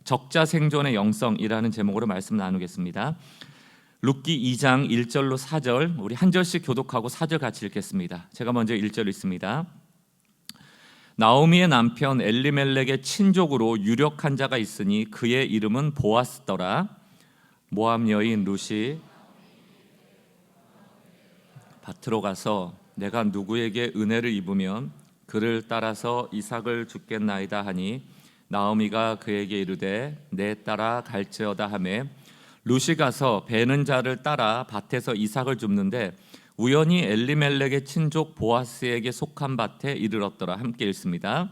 적자 생존의 영성이라는 제목으로 말씀 나누겠습니다. 룻기 2장 1절로 4절, 우리 한 절씩 교독하고 4절 같이 읽겠습니다. 제가 먼저 1절 읽습니다. 나오미의 남편 엘리멜렉의 친족으로 유력한 자가 있으니 그의 이름은 보아스더라. 모압 여인 룻이 밭으로 가서 내가 누구에게 은혜를 입으면 그를 따라서 이삭을 주겠나이다 하니 나오미가 그에게 이르되 내 따라 갈지어다 하매 룻이 가서 베는 자를 따라 밭에서 이삭을 줍는데 우연히 엘리멜렉의 친족 보아스에게 속한 밭에 이르렀더라. 함께 읽습니다.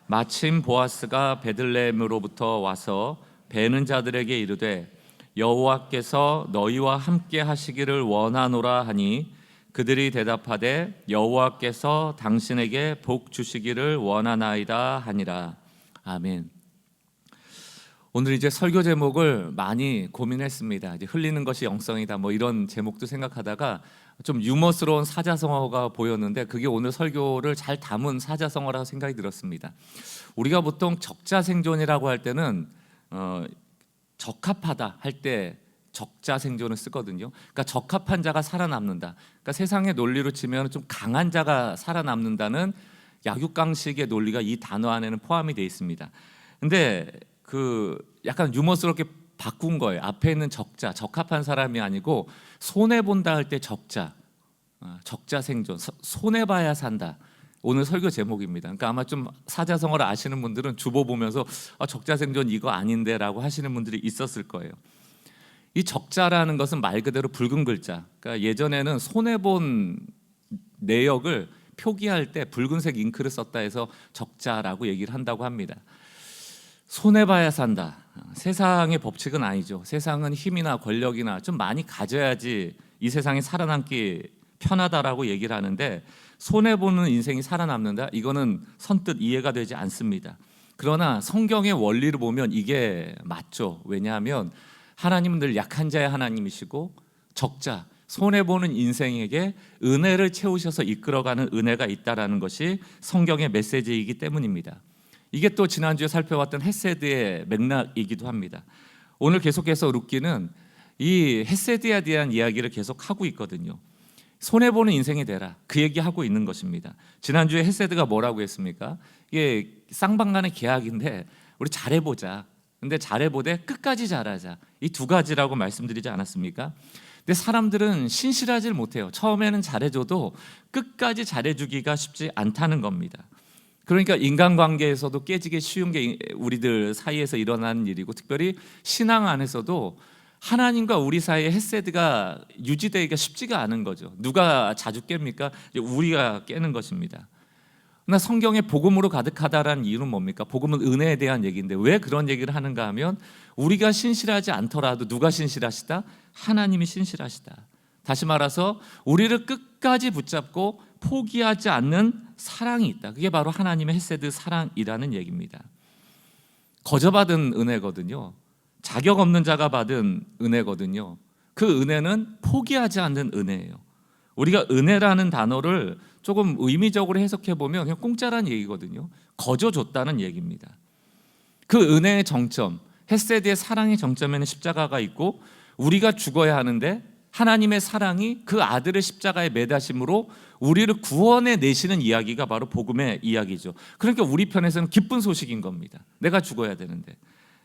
마침 보아스가 베들레헴으로부터 와서 베는 자들에게 이르되 여호와께서 너희와 함께 하시기를 원하노라 하니 그들이 대답하되 여호와께서 당신에게 복 주시기를 원하나이다 하니라. 아멘. 오늘 이제 설교 제목을 많이 고민했습니다. 이제 흘리는 것이 영성이다 뭐 이런 제목도 생각하다가 좀 유머스러운 사자성어가 보였는데 그게 오늘 설교를 잘 담은 사자성어라고 생각이 들었습니다. 우리가 보통 적자생존이라고 할 때는 적합하다 할 때 적자생존을 쓰거든요. 그러니까 적합한 자가 살아남는다. 그러니까 세상의 논리로 치면 좀 강한 자가 살아남는다는 약육강식의 논리가 이 단어 안에는 포함이 되어 있습니다. 근데 그 약간 유머스럽게 바꾼 거예요. 앞에 있는 적자, 적합한 사람이 아니고 손해 본다 할 때 적자, 적자생존, 손해 봐야 산다. 오늘 설교 제목입니다. 그러니까 아마 좀 사자성어를 아시는 분들은 주보 보면서 적자생존 이거 아닌데라고 하시는 분들이 있었을 거예요. 이 적자라는 것은 말 그대로 붉은 글자. 그러니까 예전에는 손해 본 내역을 표기할 때 붉은색 잉크를 썼다 해서 적자라고 얘기를 한다고 합니다. 손해봐야 산다. 세상의 법칙은 아니죠. 세상은 힘이나 권력이나 좀 많이 가져야지 이 세상에 살아남기 편하다라고 얘기를 하는데 손해보는 인생이 살아남는다? 이거는 선뜻 이해가 되지 않습니다. 그러나 성경의 원리를 보면 이게 맞죠. 왜냐하면 하나님은 늘 약한 자의 하나님이시고 적자, 손해보는 인생에게 은혜를 채우셔서 이끌어가는 은혜가 있다는 것이 성경의 메시지이기 때문입니다. 이게 또 지난주에 살펴봤던 헤세드의 맥락이기도 합니다. 오늘 계속해서 룻기는 이 헤세드에 대한 이야기를 계속하고 있거든요. 손해보는 인생이 되라, 그 얘기하고 있는 것입니다. 지난주에 헤세드가 뭐라고 했습니까? 이게 쌍방간의 계약인데 우리 잘해보자. 근데 잘해보되 끝까지 잘하자. 이 두 가지라고 말씀드리지 않았습니까? 근데 사람들은 신실하지 못해요. 처음에는 잘해줘도 끝까지 잘해주기가 쉽지 않다는 겁니다. 그러니까 인간관계에서도 깨지기 쉬운 게 우리들 사이에서 일어나는 일이고 특별히 신앙 안에서도 하나님과 우리 사이의 헤세드가 유지되기가 쉽지가 않은 거죠. 누가 자주 깹니까? 우리가 깨는 것입니다. 그러나 성경에 복음으로 가득하다라는 이유는 뭡니까? 복음은 은혜에 대한 얘기인데 왜 그런 얘기를 하는가 하면 우리가 신실하지 않더라도 누가 신실하시다? 하나님이 신실하시다. 다시 말해서 우리를 끝까지 붙잡고 포기하지 않는 사랑이 있다. 그게 바로 하나님의 헤세드 사랑이라는 얘기입니다. 거저 받은 은혜거든요. 자격 없는 자가 받은 은혜거든요. 그 은혜는 포기하지 않는 은혜예요. 우리가 은혜라는 단어를 조금 의미적으로 해석해 보면 그냥 공짜라는 얘기거든요. 거저 줬다는 얘기입니다. 그 은혜의 정점, 헤세드의 사랑의 정점에는 십자가가 있고 우리가 죽어야 하는데 하나님의 사랑이 그 아들의 십자가에 매다심으로 우리를 구원해 내시는 이야기가 바로 복음의 이야기죠. 그러니까 우리 편에서는 기쁜 소식인 겁니다. 내가 죽어야 되는데.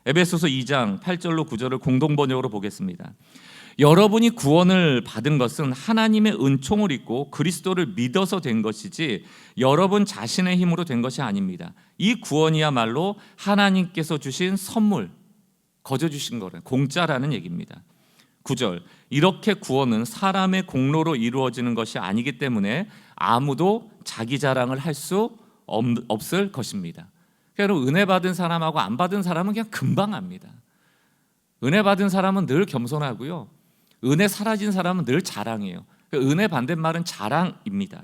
에베소서 2장 8절로 9절을 공동번역으로 보겠습니다. 여러분이 구원을 받은 것은 하나님의 은총을 입고 그리스도를 믿어서 된 것이지 여러분 자신의 힘으로 된 것이 아닙니다. 이 구원이야말로 하나님께서 주신 선물, 거저 주신 거래, 공짜라는 얘기입니다. 9절, 이렇게 구원은 사람의 공로로 이루어지는 것이 아니기 때문에 아무도 자기 자랑을 할 수 없을 것입니다. 그러니까 은혜 받은 사람하고 안 받은 사람은 그냥 금방 압니다. 은혜 받은 사람은 늘 겸손하고요. 은혜 사라진 사람은 늘 자랑이에요. 그러니까 은혜 반대말은 자랑입니다.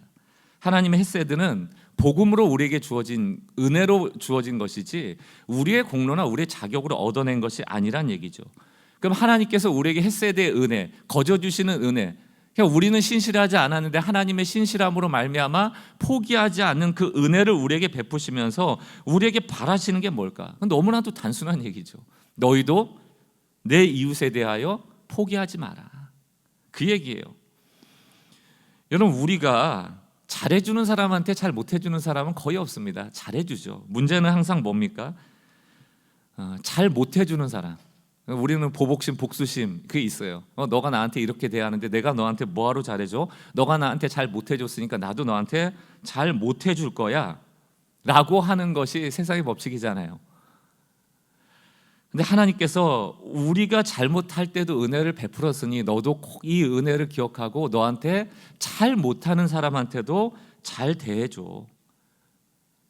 하나님의 헤세드는 복음으로 우리에게 주어진 은혜로 주어진 것이지 우리의 공로나 우리의 자격으로 얻어낸 것이 아니란 얘기죠. 그럼 하나님께서 우리에게 헤세드의 은혜, 거저 주시는 은혜, 그러니까 우리는 신실하지 않았는데 하나님의 신실함으로 말미암아 포기하지 않는 그 은혜를 우리에게 베푸시면서 우리에게 바라시는 게 뭘까? 너무나도 단순한 얘기죠. 너희도 내 이웃에 대하여 포기하지 마라. 그 얘기예요. 여러분, 우리가 잘해주는 사람한테 잘 못해주는 사람은 거의 없습니다. 잘해주죠. 문제는 항상 뭡니까? 잘 못해주는 사람. 우리는 보복심, 복수심 그게 있어요. 너가 나한테 이렇게 대하는데 내가 너한테 뭐하러 잘해줘? 너가 나한테 잘 못해줬으니까 나도 너한테 잘 못해줄 거야 라고 하는 것이 세상의 법칙이잖아요. 근데 하나님께서 우리가 잘못할 때도 은혜를 베풀었으니 너도 꼭 이 은혜를 기억하고 너한테 잘 못하는 사람한테도 잘 대해줘.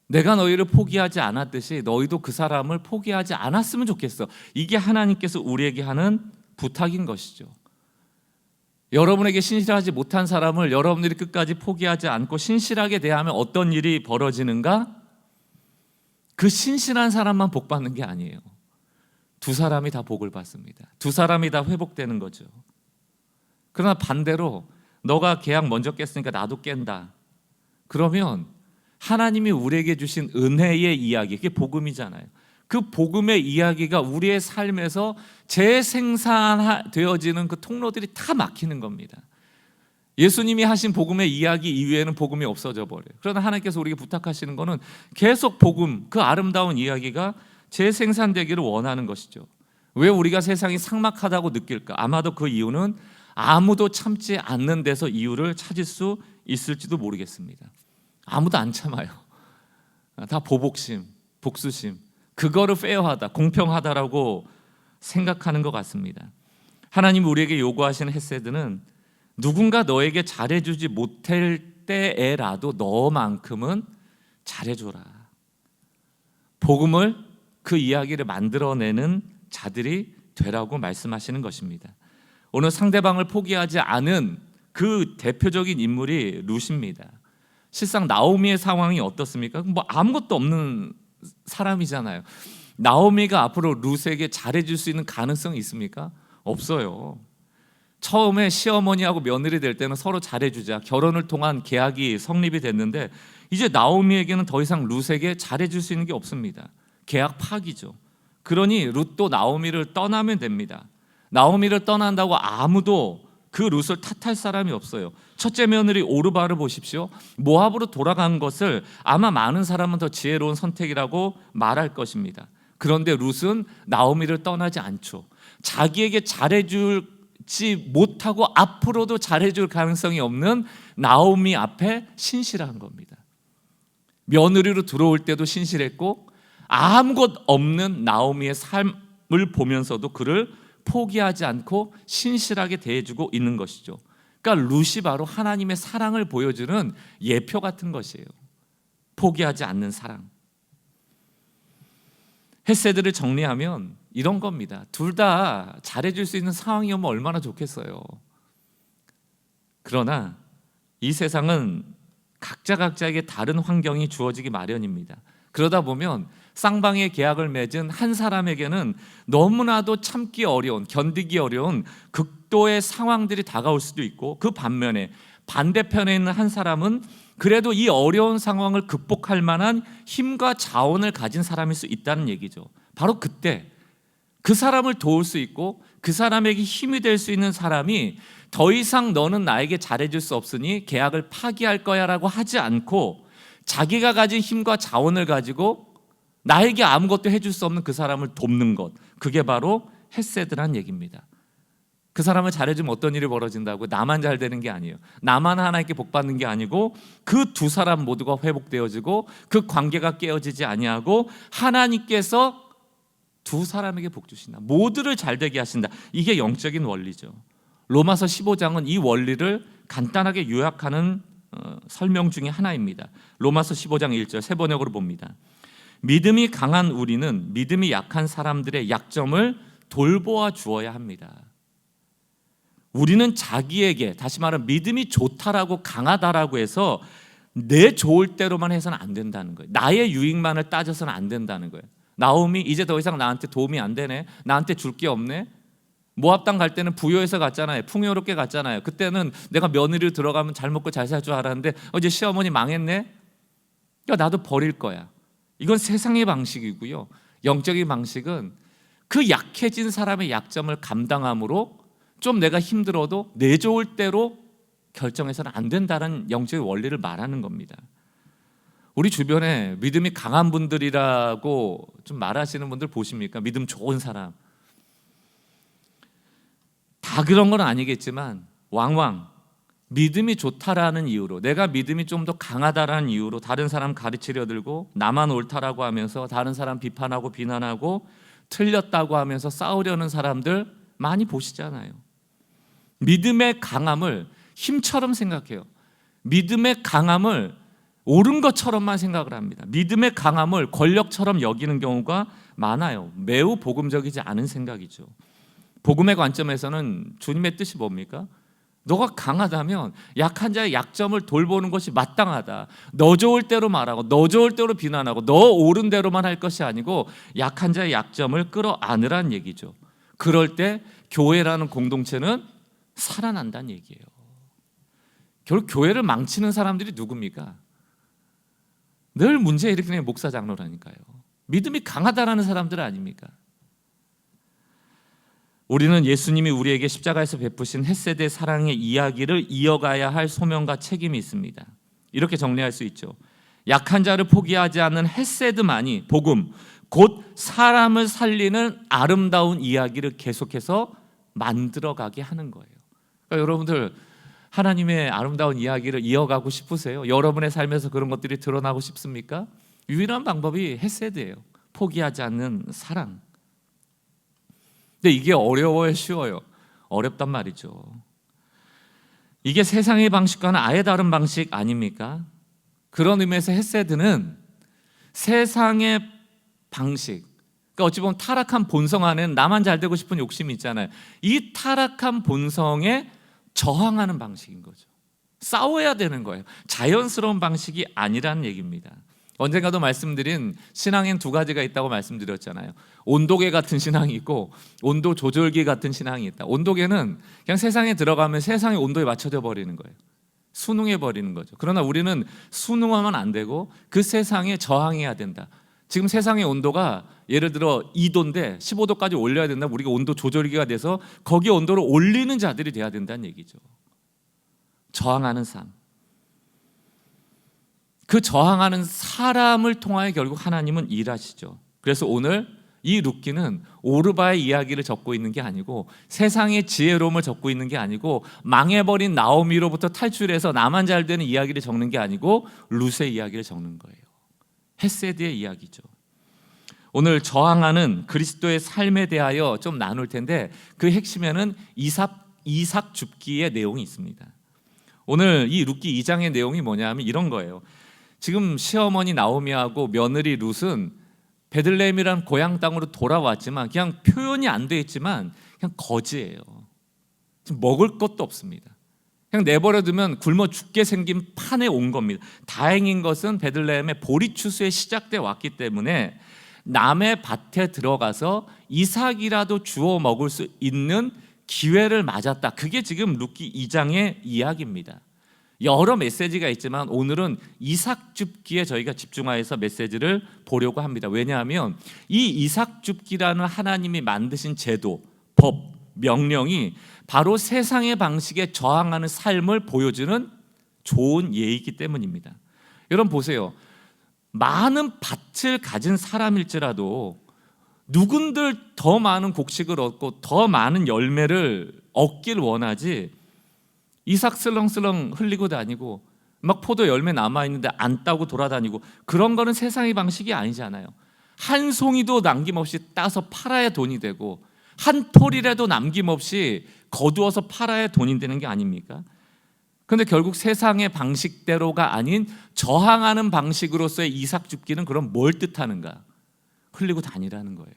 내가 너희를 포기하지 않았듯이 너희도 그 사람을 포기하지 않았으면 좋겠어. 이게 하나님께서 우리에게 하는 부탁인 것이죠. 여러분에게 신실하지 못한 사람을 여러분들이 끝까지 포기하지 않고 신실하게 대하면 어떤 일이 벌어지는가? 그 신실한 사람만 복 받는 게 아니에요. 두 사람이 다 복을 받습니다. 두 사람이 다 회복되는 거죠. 그러나 반대로 너가 계약 먼저 깼으니까 나도 깬다. 그러면 하나님이 우리에게 주신 은혜의 이야기, 그게 복음이잖아요. 그 복음의 이야기가 우리의 삶에서 재생산되어지는 그 통로들이 다 막히는 겁니다. 예수님이 하신 복음의 이야기 이외에는 복음이 없어져 버려요. 그러나 하나님께서 우리에게 부탁하시는 것은 계속 복음, 그 아름다운 이야기가 재생산되기를 원하는 것이죠. 왜 우리가 세상이 삭막하다고 느낄까? 아마도 그 이유는 아무도 참지 않는 데서 이유를 찾을 수 있을지도 모르겠습니다. 아무도 안 참아요. 다 보복심, 복수심, 그거를 페어하다, 공평하다라고 생각하는 것 같습니다. 하나님이 우리에게 요구하시는 헤세드는 누군가 너에게 잘해주지 못할 때에라도 너만큼은 잘해줘라. 복음을, 그 이야기를 만들어내는 자들이 되라고 말씀하시는 것입니다. 오늘 상대방을 포기하지 않은 그 대표적인 인물이 룻입니다. 실상 나오미의 상황이 어떻습니까? 뭐 아무것도 없는 사람이잖아요. 나오미가 앞으로 룻에게 잘해줄 수 있는 가능성이 있습니까? 없어요. 처음에 시어머니하고 며느리 될 때는 서로 잘해주자, 결혼을 통한 계약이 성립이 됐는데 이제 나오미에게는 더 이상 룻에게 잘해줄 수 있는 게 없습니다. 계약 파기죠. 그러니 룻도 나오미를 떠나면 됩니다. 나오미를 떠난다고 아무도 그 룻을 탓할 사람이 없어요. 첫째 며느리 오르바를 보십시오. 모압으로 돌아간 것을 아마 많은 사람은 더 지혜로운 선택이라고 말할 것입니다. 그런데 룻은 나오미를 떠나지 않죠. 자기에게 잘해주지 못하고 앞으로도 잘해줄 가능성이 없는 나오미 앞에 신실한 겁니다. 며느리로 들어올 때도 신실했고 아무것 없는 나오미의 삶을 보면서도 그를 포기하지 않고 신실하게 대해주고 있는 것이죠. 그러니까 룻이 바로 하나님의 사랑을 보여주는 예표 같은 것이에요. 포기하지 않는 사랑. 헤세드를 정리하면 이런 겁니다. 둘 다 잘해줄 수 있는 상황이 오면 얼마나 좋겠어요. 그러나 이 세상은 각자에게 다른 환경이 주어지기 마련입니다. 그러다 보면 쌍방의 계약을 맺은 한 사람에게는 너무나도 참기 어려운, 견디기 어려운 극도의 상황들이 다가올 수도 있고, 그 반면에 반대편에 있는 한 사람은 그래도 이 어려운 상황을 극복할 만한 힘과 자원을 가진 사람일 수 있다는 얘기죠. 바로 그때 그 사람을 도울 수 있고 그 사람에게 힘이 될 수 있는 사람이 더 이상 너는 나에게 잘해줄 수 없으니 계약을 파기할 거야 라고 하지 않고 자기가 가진 힘과 자원을 가지고 나에게 아무것도 해줄 수 없는 그 사람을 돕는 것, 그게 바로 헤세드란 얘기입니다. 그 사람을 잘해주면 어떤 일이 벌어진다고? 나만 잘 되는 게 아니에요. 나만 하나님께 복 받는 게 아니고 그 두 사람 모두가 회복되어지고 그 관계가 깨어지지 아니하고 하나님께서 두 사람에게 복 주신다. 모두를 잘 되게 하신다. 이게 영적인 원리죠. 로마서 15장은 이 원리를 간단하게 요약하는 설명 중에 하나입니다. 로마서 15장 1절 세 번역으로 봅니다. 믿음이 강한 우리는 믿음이 약한 사람들의 약점을 돌보아 주어야 합니다. 우리는 자기에게, 다시 말하면 믿음이 좋다라고 강하다라고 해서 내 좋을 대로만 해서는 안 된다는 거예요. 나의 유익만을 따져서는 안 된다는 거예요. 나오미 이제 더 이상 나한테 도움이 안 되네, 나한테 줄 게 없네. 모압 땅 갈 때는 부요해서 갔잖아요. 풍요롭게 갔잖아요. 그때는 내가 며느리로 들어가면 잘 먹고 잘 살 줄 알았는데 이제 시어머니 망했네. 나도 버릴 거야. 이건 세상의 방식이고요. 영적인 방식은 그 약해진 사람의 약점을 감당함으로 좀 내가 힘들어도 내 좋을 대로 결정해서는 안 된다는 영적인 원리를 말하는 겁니다. 우리 주변에 믿음이 강한 분들이라고 좀 말하시는 분들 보십니까? 믿음 좋은 사람. 다 그런 건 아니겠지만 왕왕 믿음이 좋다라는 이유로, 내가 믿음이 좀 더 강하다라는 이유로 다른 사람 가르치려 들고 나만 옳다라고 하면서 다른 사람 비판하고 비난하고 틀렸다고 하면서 싸우려는 사람들 많이 보시잖아요. 믿음의 강함을 힘처럼 생각해요. 믿음의 강함을 옳은 것처럼만 생각을 합니다. 믿음의 강함을 권력처럼 여기는 경우가 많아요. 매우 복음적이지 않은 생각이죠. 복음의 관점에서는 주님의 뜻이 뭡니까? 너가 강하다면 약한 자의 약점을 돌보는 것이 마땅하다. 너 좋을 대로 말하고 너 좋을 대로 비난하고 너 옳은 대로만 할 것이 아니고 약한 자의 약점을 끌어안으라는 얘기죠. 그럴 때 교회라는 공동체는 살아난다는 얘기예요. 결국 교회를 망치는 사람들이 누굽니까? 늘 문제 일으키는 목사 장로라니까요. 믿음이 강하다라는 사람들 아닙니까? 우리는 예수님이 우리에게 십자가에서 베푸신 헷세대 사랑의 이야기를 이어가야 할 소명과 책임이 있습니다. 이렇게 정리할 수 있죠. 약한 자를 포기하지 않는 헷세드만이 복음, 곧 사람을 살리는 아름다운 이야기를 계속해서 만들어가게 하는 거예요. 그러니까 여러분들 하나님의 아름다운 이야기를 이어가고 싶으세요? 여러분의 삶에서 그런 것들이 드러나고 싶습니까? 유일한 방법이 헷세드예요. 포기하지 않는 사랑. 근데 이게 어려워요, 쉬워요? 어렵단 말이죠. 이게 세상의 방식과는 아예 다른 방식 아닙니까? 그런 의미에서 헷세드는 세상의 방식, 그러니까 어찌 보면 타락한 본성 안에는 나만 잘 되고 싶은 욕심이 있잖아요. 이 타락한 본성에 저항하는 방식인 거죠. 싸워야 되는 거예요. 자연스러운 방식이 아니라는 얘기입니다. 언젠가도 말씀드린 신앙엔 두 가지가 있다고 말씀드렸잖아요. 온도계 같은 신앙이 있고 온도 조절기 같은 신앙이 있다. 온도계는 그냥 세상에 들어가면 세상의 온도에 맞춰져 버리는 거예요. 순응해 버리는 거죠. 그러나 우리는 순응하면 안 되고 그 세상에 저항해야 된다. 지금 세상의 온도가 예를 들어 2도인데 15도까지 올려야 된다. 우리가 온도 조절기가 돼서 거기 온도를 올리는 자들이 돼야 된다는 얘기죠. 저항하는 삶. 그 저항하는 사람을 통하여 결국 하나님은 일하시죠. 그래서 오늘 이 룻기는 오르바의 이야기를 적고 있는 게 아니고 세상의 지혜로움을 적고 있는 게 아니고 망해버린 나오미로부터 탈출해서 나만 잘 되는 이야기를 적는 게 아니고 룻의 이야기를 적는 거예요. 헷세드의 이야기죠. 오늘 저항하는 그리스도의 삶에 대하여 좀 나눌 텐데 그 핵심에는 이삭 줍기의 내용이 있습니다. 오늘 이 룻기 2장의 내용이 뭐냐면 이런 거예요. 지금 시어머니 나오미하고 며느리 룻은 베들레헴이라는 고향 땅으로 돌아왔지만 그냥 표현이 안 돼 있지만 그냥 거지예요. 지금 먹을 것도 없습니다. 그냥 내버려두면 굶어 죽게 생긴 판에 온 겁니다. 다행인 것은 베들레헴의 보리추수에 시작돼 왔기 때문에 남의 밭에 들어가서 이삭이라도 주워 먹을 수 있는 기회를 맞았다. 그게 지금 룻기 2장의 이야기입니다. 여러 메시지가 있지만 오늘은 이삭 줍기에 저희가 집중하여서 메시지를 보려고 합니다. 왜냐하면 이 이삭 줍기라는 하나님이 만드신 제도, 법, 명령이 바로 세상의 방식에 저항하는 삶을 보여주는 좋은 예이기 때문입니다. 여러분 보세요. 많은 밭을 가진 사람일지라도 누군들 더 많은 곡식을 얻고 더 많은 열매를 얻길 원하지 이삭 슬렁슬렁 흘리고 다니고 막 포도 열매 남아있는데 안 따고 돌아다니고 그런 거는 세상의 방식이 아니잖아요. 한 송이도 남김없이 따서 팔아야 돈이 되고 한 톨이라도 남김없이 거두어서 팔아야 돈이 되는 게 아닙니까? 그런데 결국 세상의 방식대로가 아닌 저항하는 방식으로서의 이삭 줍기는 그럼 뭘 뜻하는가? 흘리고 다니라는 거예요.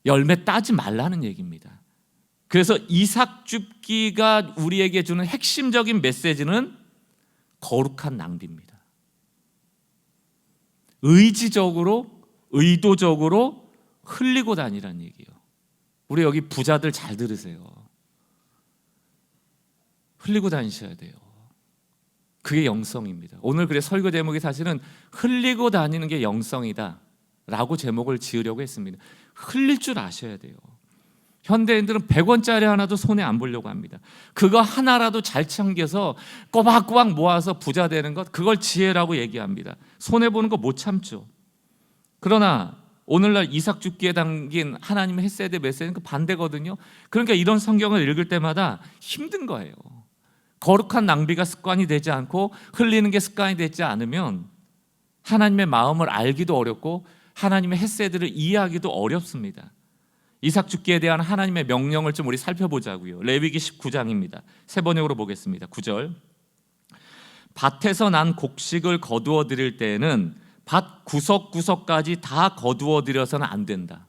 열매 따지 말라는 얘기입니다. 그래서 이삭 줍기가 우리에게 주는 핵심적인 메시지는 거룩한 낭비입니다. 의지적으로, 의도적으로 흘리고 다니라는 얘기예요. 우리 여기 부자들 잘 들으세요. 흘리고 다니셔야 돼요. 그게 영성입니다. 오늘 그래 설교 제목이 사실은 흘리고 다니는 게 영성이다. 라고 제목을 지으려고 했습니다. 흘릴 줄 아셔야 돼요. 현대인들은 100원짜리 하나도 손에 안 보려고 합니다. 그거 하나라도 잘 챙겨서 꼬박꼬박 모아서 부자 되는 것, 그걸 지혜라고 얘기합니다. 손해보는 거 못 참죠. 그러나 오늘날 이삭 죽기에 담긴 하나님의 헷세대 메시지는 그 반대거든요. 그러니까 이런 성경을 읽을 때마다 힘든 거예요. 거룩한 낭비가 습관이 되지 않고 흘리는 게 습관이 되지 않으면 하나님의 마음을 알기도 어렵고 하나님의 헷세대를 이해하기도 어렵습니다. 이삭 죽기에 대한 하나님의 명령을 좀 우리 살펴보자고요. 레위기 19장입니다. 세 번역으로 보겠습니다. 9절. 밭에서 난 곡식을 거두어 드릴 때에는 밭 구석구석까지 다 거두어 드려서는 안 된다.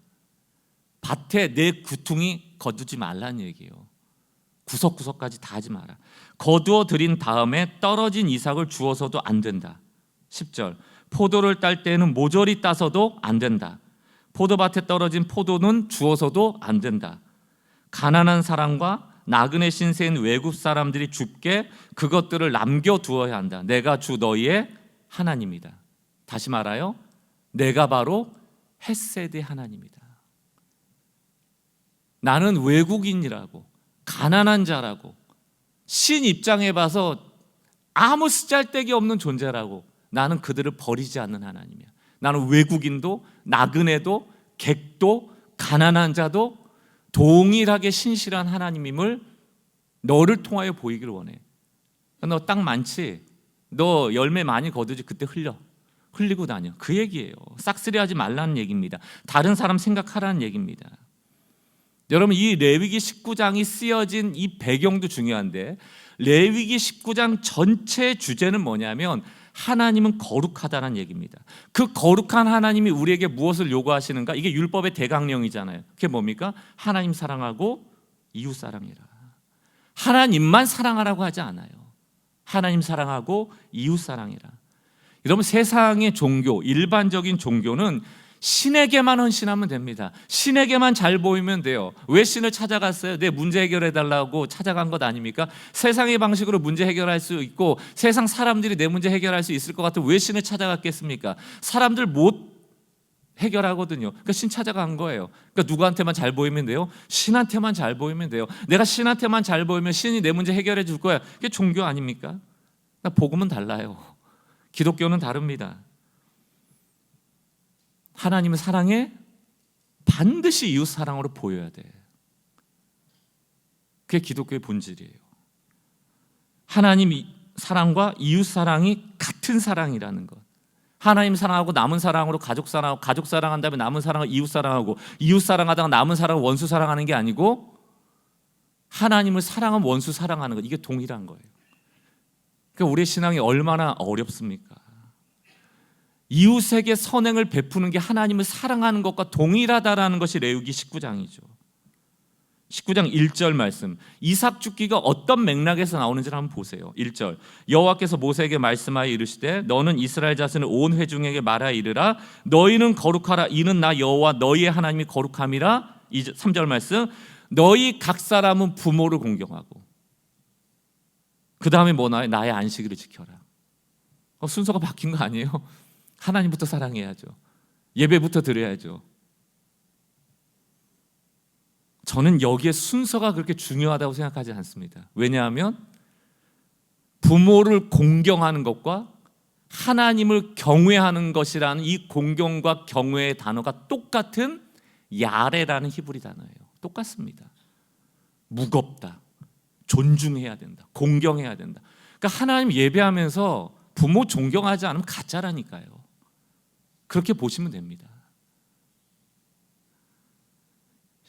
밭에 내 구퉁이 거두지 말라는 얘기예요. 구석구석까지 다 하지 마라. 거두어 드린 다음에 떨어진 이삭을 주어서도 안 된다. 10절. 포도를 딸 때에는 모조리 따서도 안 된다. 포도밭에 떨어진 포도는 주어서도 안 된다. 가난한 사람과 나그네 신세인 외국 사람들이 줍게 그것들을 남겨두어야 한다. 내가 주 너희의 하나님이다. 다시 말하여 내가 바로 헷세대 하나님이다. 나는 외국인이라고, 가난한 자라고, 신 입장에 봐서 아무 쓰잘데기 없는 존재라고, 나는 그들을 버리지 않는 하나님이야. 나는 외국인도 나그네도 객도 가난한 자도 동일하게 신실한 하나님임을 너를 통하여 보이길 원해. 너 땅 많지? 너 열매 많이 거두지? 그때 흘리고 다녀. 그 얘기예요. 싹쓸이하지 말라는 얘기입니다. 다른 사람 생각하라는 얘기입니다. 여러분, 이 레위기 19장이 쓰여진 이 배경도 중요한데, 레위기 19장 전체 주제는 뭐냐면 하나님은 거룩하다는 얘기입니다. 그 거룩한 하나님이 우리에게 무엇을 요구하시는가? 이게 율법의 대강령이잖아요. 그게 뭡니까? 하나님 사랑하고 이웃 사랑이라. 하나님만 사랑하라고 하지 않아요. 하나님 사랑하고 이웃 사랑이라. 여러분, 세상의 종교, 일반적인 종교는 신에게만 헌신하면 됩니다. 신에게만 잘 보이면 돼요. 왜 신을 찾아갔어요? 내 문제 해결해달라고 찾아간 것 아닙니까? 세상의 방식으로 문제 해결할 수 있고 세상 사람들이 내 문제 해결할 수 있을 것 같으면 왜 신을 찾아갔겠습니까? 사람들 못 해결하거든요. 그러니까 신 찾아간 거예요. 그러니까 누구한테만 잘 보이면 돼요? 신한테만 잘 보이면 돼요. 내가 신한테만 잘 보이면 신이 내 문제 해결해 줄 거야. 그게 종교 아닙니까? 그러니까 복음은 달라요. 기독교는 다릅니다. 하나님의 사랑에 반드시 이웃 사랑으로 보여야 돼. 그게 기독교의 본질이에요. 하나님 사랑과 이웃 사랑이 같은 사랑이라는 것. 하나님 사랑하고 남은 사랑으로 가족 사랑하고, 가족 사랑한 다음에 남은 사랑을 이웃 사랑하고, 이웃 사랑하다가 남은 사랑을 원수 사랑하는 게 아니고 하나님을 사랑하면 원수 사랑하는 것. 이게 동일한 거예요. 그러니까 우리의 신앙이 얼마나 어렵습니까? 이웃에게 선행을 베푸는 게 하나님을 사랑하는 것과 동일하다라는 것이 레위기 19장이죠. 19장 1절 말씀, 이삭 죽기가 어떤 맥락에서 나오는지를 한번 보세요. 1절, 여호와께서 모세에게 말씀하여 이르시되 너는 이스라엘 자손을 온 회중에게 말하여 이르라 너희는 거룩하라 이는 나 여호와 너희의 하나님이 거룩함이라. 3절 말씀, 너희 각 사람은 부모를 공경하고, 그 다음에 뭐 나와요? 나의 안식일을 지켜라. 순서가 바뀐 거 아니에요? 하나님부터 사랑해야죠. 예배부터 드려야죠. 저는 여기에 순서가 그렇게 중요하다고 생각하지 않습니다. 왜냐하면 부모를 공경하는 것과 하나님을 경외하는 것이라는 이 공경과 경외의 단어가 똑같은 야레라는 히브리 단어예요. 똑같습니다. 무겁다, 존중해야 된다, 공경해야 된다. 그러니까 하나님 예배하면서 부모 존경하지 않으면 가짜라니까요. 그렇게 보시면 됩니다.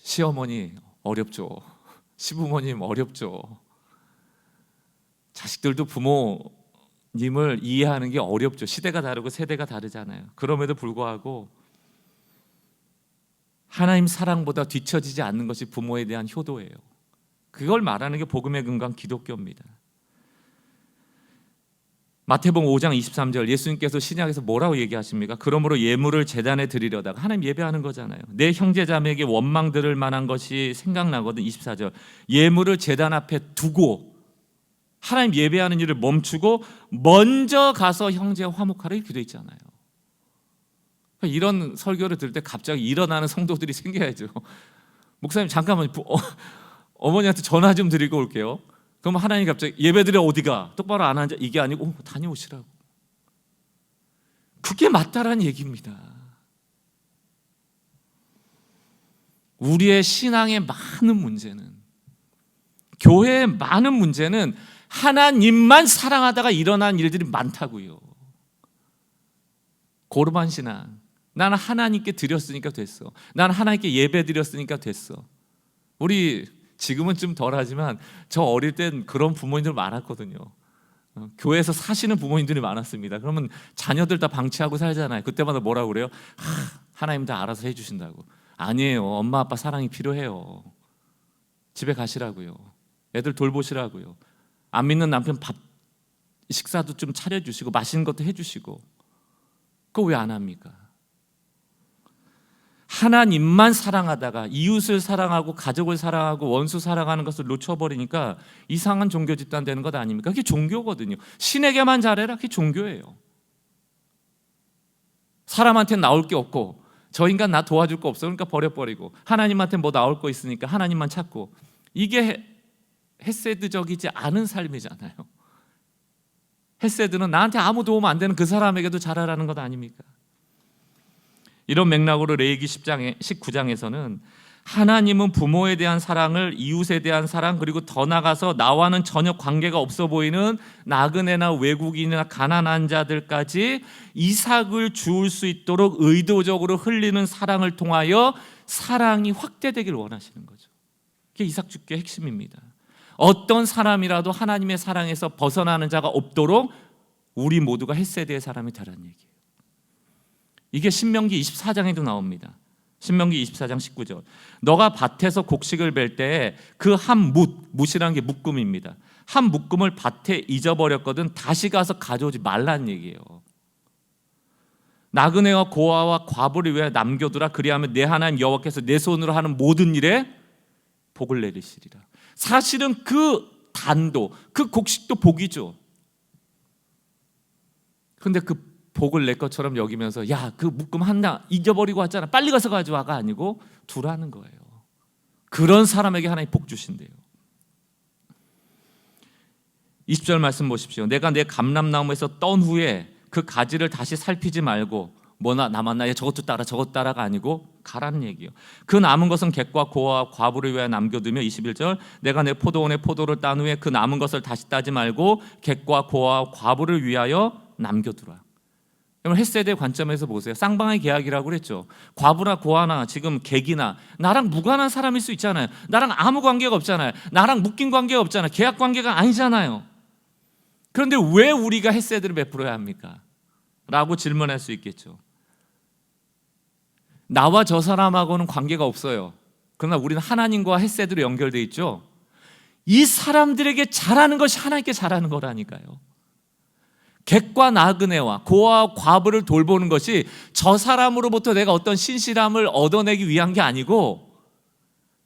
시어머니 어렵죠. 시부모님 어렵죠. 자식들도 부모님을 이해하는 게 어렵죠. 시대가 다르고 세대가 다르잖아요. 그럼에도 불구하고 하나님 사랑보다 뒤처지지 않는 것이 부모에 대한 효도예요. 그걸 말하는 게 복음의 근간 기독교입니다. 마태복음 5장 23절, 예수님께서 신약에서 뭐라고 얘기하십니까? 그러므로 예물을 제단에 드리려다가, 하나님 예배하는 거잖아요. 내 형제자매에게 원망 들을 만한 것이 생각나거든. 24절, 예물을 제단 앞에 두고 하나님 예배하는 일을 멈추고 먼저 가서 형제와 화목하라, 이렇게 돼 있잖아요. 이런 설교를 들을 때 갑자기 일어나는 성도들이 생겨야죠. 목사님 잠깐만 어머니한테 전화 좀 드리고 올게요. 그럼 하나님 갑자기 예배드려 어디가? 똑바로 안 앉아. 이게 아니고 다녀오시라고. 그게 맞다라는 얘기입니다. 우리의 신앙의 많은 문제는, 교회의 많은 문제는 하나님만 사랑하다가 일어난 일들이 많다고요. 고르반 신앙. 나는 하나님께 드렸으니까 됐어. 나는 하나님께 예배 드렸으니까 됐어. 우리 지금은 좀 덜하지만 저 어릴 땐 그런 부모님들 많았거든요. 교회에서 사시는 부모님들이 많았습니다. 그러면 자녀들 다 방치하고 살잖아요. 그때마다 뭐라고 그래요? 하나님 다 알아서 해주신다고. 아니에요. 엄마 아빠 사랑이 필요해요. 집에 가시라고요. 애들 돌보시라고요. 안 믿는 남편 밥 식사도 좀 차려주시고 맛있는 것도 해주시고. 그거 왜 안 합니까? 하나님만 사랑하다가 이웃을 사랑하고 가족을 사랑하고 원수 사랑하는 것을 놓쳐버리니까 이상한 종교 집단 되는 것 아닙니까? 그게 종교거든요. 신에게만 잘해라. 그게 종교예요. 사람한테 나올 게 없고 저 인간 나 도와줄 거 없어 그러니까 버려버리고, 하나님한테 뭐 나올 거 있으니까 하나님만 찾고, 이게 헤세드적이지 않은 삶이잖아요. 헤세드는 나한테 아무 도움 안 되는 그 사람에게도 잘하라는 것 아닙니까? 이런 맥락으로 레위기 19장에서는 하나님은 부모에 대한 사랑을, 이웃에 대한 사랑, 그리고 더 나아가서 나와는 전혀 관계가 없어 보이는 나그네나 외국인이나 가난한 자들까지 이삭을 주울 수 있도록 의도적으로 흘리는 사랑을 통하여 사랑이 확대되길 원하시는 거죠. 그게 이삭 주기의 핵심입니다. 어떤 사람이라도 하나님의 사랑에서 벗어나는 자가 없도록 우리 모두가 헷세대의 사람이 되라는 얘기예요. 이게 신명기 24장에도 나옵니다. 신명기 24장 19절. 너가 밭에서 곡식을 벨 때에 그 한 묻이라는 게 묶음입니다. 한 묶음을 밭에 잊어버렸거든 다시 가서 가져오지 말라는 얘기예요. 나그네와 고아와 과부를 위해 남겨두라. 그리하면 내 하나님 여호와께서 내 손으로 하는 모든 일에 복을 내리시리라. 사실은 그 단도, 그 곡식도 복이죠. 그런데 그 복을 내 것처럼 여기면서 야, 그 묶음 하나 잊어버리고 왔잖아. 빨리 가서 가져와가 아니고 두라는 거예요. 그런 사람에게 하나님 복 주신대요. 20절 말씀 보십시오. 내가 내 감람나무에서 떤 후에 그 가지를 다시 살피지 말고 뭐나 남았나 저것도 따라 저것 따라가 아니고 가라는 얘기예요. 그 남은 것은 객과 고아와 과부를 위하여 남겨두며 21절 내가 내 포도원에 포도를 딴 후에 그 남은 것을 다시 따지 말고 객과 고아와 과부를 위하여 남겨두라. 여러분 헷세대 관점에서 보세요. 쌍방의 계약이라고 그랬죠. 과부나 고아나 지금 객이나 나랑 무관한 사람일 수 있잖아요. 나랑 아무 관계가 없잖아요. 나랑 묶인 관계가 없잖아요. 계약 관계가 아니잖아요. 그런데 왜 우리가 헷세대를 베풀어야 합니까? 라고 질문할 수 있겠죠. 나와 저 사람하고는 관계가 없어요. 그러나 우리는 하나님과 헷세대로 연결되어 있죠. 이 사람들에게 잘하는 것이 하나님께 잘하는 거라니까요. 객과 나그네와 고아와 과부를 돌보는 것이 저 사람으로부터 내가 어떤 신실함을 얻어내기 위한 게 아니고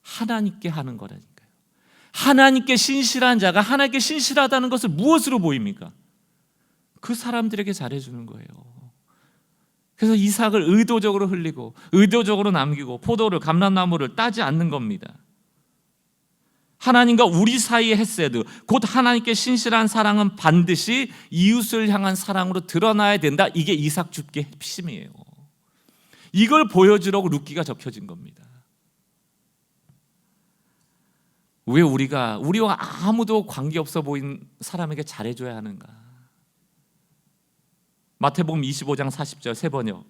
하나님께 하는 거라니까요. 하나님께 신실한 자가 하나님께 신실하다는 것을 무엇으로 보입니까? 그 사람들에게 잘해주는 거예요. 그래서 이삭을 의도적으로 흘리고 의도적으로 남기고 포도를 감람나무를 따지 않는 겁니다. 하나님과 우리 사이의 헷세드, 곧 하나님께 신실한 사랑은 반드시 이웃을 향한 사랑으로 드러나야 된다. 이게 이삭 줍기의 핵심이에요. 이걸 보여주려고 룻기가 적혀진 겁니다. 왜 우리가 우리와 아무도 관계없어 보이는 사람에게 잘해줘야 하는가? 마태복음 25장 40절 세 번역.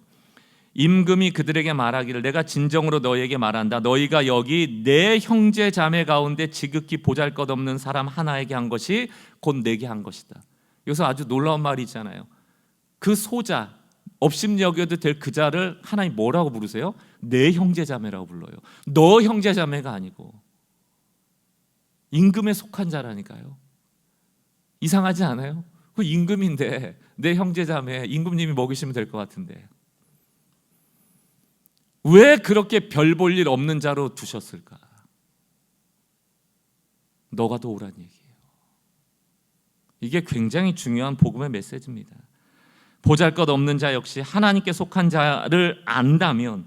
임금이 그들에게 말하기를 내가 진정으로 너희에게 말한다. 너희가 여기 내 형제 자매 가운데 지극히 보잘것없는 사람 하나에게 한 것이 곧 내게 한 것이다. 여기서 아주 놀라운 말이 있잖아요. 그 소자, 업심여겨도 될 그 자를 하나님 뭐라고 부르세요? 내 형제 자매라고 불러요. 너 형제 자매가 아니고 임금에 속한 자라니까요. 이상하지 않아요? 그 임금인데 내 형제 자매 임금님이 먹이시면 될 것 같은데 왜 그렇게 별 볼 일 없는 자로 두셨을까? 너가 도우란 얘기예요. 이게 굉장히 중요한 복음의 메시지입니다. 보잘것없는 자 역시 하나님께 속한 자를 안다면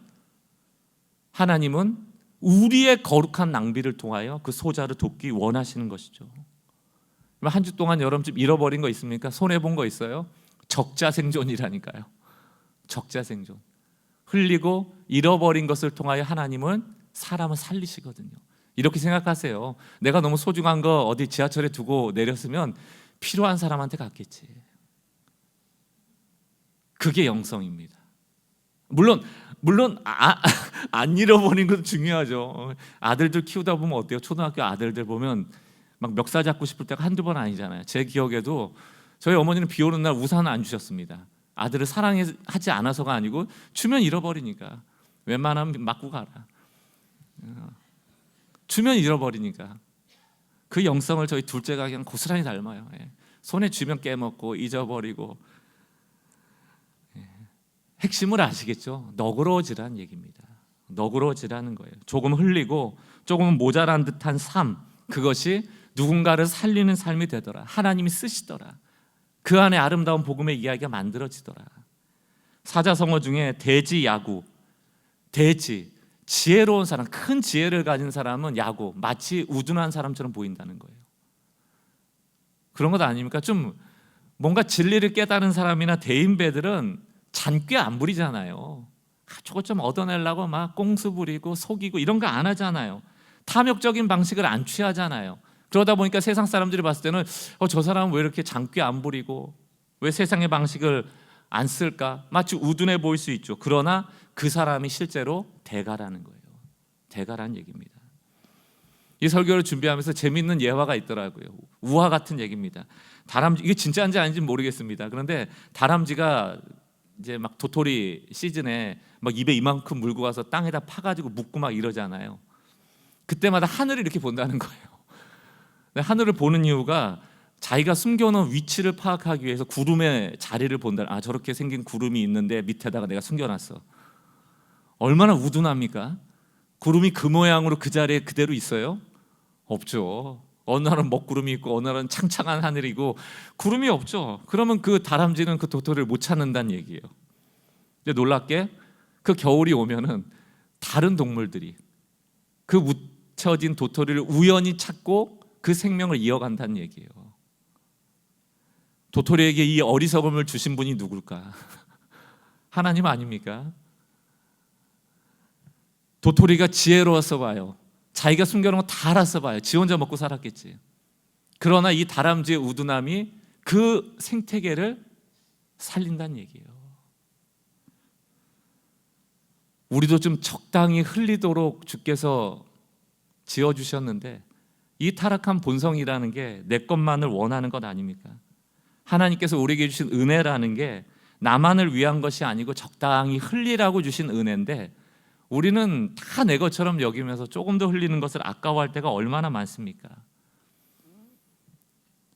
하나님은 우리의 거룩한 낭비를 통하여 그 소자를 돕기 원하시는 것이죠. 한 주 동안 여러분 좀 잃어버린 거 있습니까? 손해본 거 있어요? 적자생존이라니까요. 적자생존. 흘리고 잃어버린 것을 통하여 하나님은 사람을 살리시거든요. 이렇게 생각하세요. 내가 너무 소중한 거 어디 지하철에 두고 내렸으면 필요한 사람한테 갔겠지. 그게 영성입니다. 물론 안 잃어버린 건 중요하죠. 아들들 키우다 보면 어때요? 초등학교 아들들 보면 막 멱살 잡고 싶을 때가 한두 번 아니잖아요. 제 기억에도 저희 어머니는 비 오는 날 우산을 안 주셨습니다. 아들을 사랑하지 않아서가 아니고 주면 잃어버리니까 웬만하면 맞고 가라. 주면 잃어버리니까. 그 영성을 저희 둘째가 그냥 고스란히 닮아요. 손에 쥐면 깨먹고 잊어버리고. 핵심을 아시겠죠? 너그러워지라는 얘기입니다. 너그러워지라는 거예요. 조금 흘리고 조금 모자란 듯한 삶, 그것이 누군가를 살리는 삶이 되더라. 하나님이 쓰시더라. 그 안에 아름다운 복음의 이야기가 만들어지더라. 사자성어 중에 대지, 야구, 대지, 지혜로운 사람, 큰 지혜를 가진 사람은 야구, 마치 우둔한 사람처럼 보인다는 거예요. 그런 것 아닙니까? 좀 뭔가 진리를 깨달은 사람이나 대인배들은 잔꾀 안 부리잖아요. 저것 좀 얻어내려고 막 꽁수 부리고 속이고 이런 거 안 하잖아요. 탐욕적인 방식을 안 취하잖아요. 그러다 보니까 세상 사람들이 봤을 때는 저 사람은 왜 이렇게 잔꾀 안 부리고 왜 세상의 방식을 안 쓸까? 마치 우둔해 보일 수 있죠. 그러나 그 사람이 실제로 대가라는 거예요. 대가라는 얘기입니다. 이 설교를 준비하면서 재미있는 예화가 있더라고요. 우화 같은 얘기입니다. 다람쥐, 이게 진짜인지 아닌지 모르겠습니다. 그런데 다람쥐가 이제 막 도토리 시즌에 막 입에 이만큼 물고 가서 땅에다 파가지고 묻고 막 이러잖아요. 그때마다 하늘을 이렇게 본다는 거예요. 하늘을 보는 이유가 자기가 숨겨놓은 위치를 파악하기 위해서 구름의 자리를 본다. 저렇게 생긴 구름이 있는데 밑에다가 내가 숨겨놨어. 얼마나 우둔합니까? 구름이 그 모양으로 그 자리에 그대로 있어요? 없죠. 어느 날은 먹구름이 있고 어느 날은 창창한 하늘이고 구름이 없죠. 그러면 그 다람쥐는 그 도토리를 못 찾는다는 얘기예요. 근데 놀랍게 그 겨울이 오면은 다른 동물들이 그 묻혀진 도토리를 우연히 찾고 그 생명을 이어간다는 얘기예요. 도토리에게 이 어리석음을 주신 분이 누굴까? 하나님 아닙니까? 도토리가 지혜로워서 봐요. 자기가 숨겨놓은 거 다 알아서 봐요. 지 혼자 먹고 살았겠지. 그러나 이 다람쥐의 우둔함이 그 생태계를 살린다는 얘기예요. 우리도 좀 적당히 흘리도록 주께서 지어주셨는데 이 타락한 본성이라는 게 내 것만을 원하는 것 아닙니까? 하나님께서 우리에게 주신 은혜라는 게 나만을 위한 것이 아니고 적당히 흘리라고 주신 은혜인데 우리는 다 내 것처럼 여기면서 조금 더 흘리는 것을 아까워할 때가 얼마나 많습니까?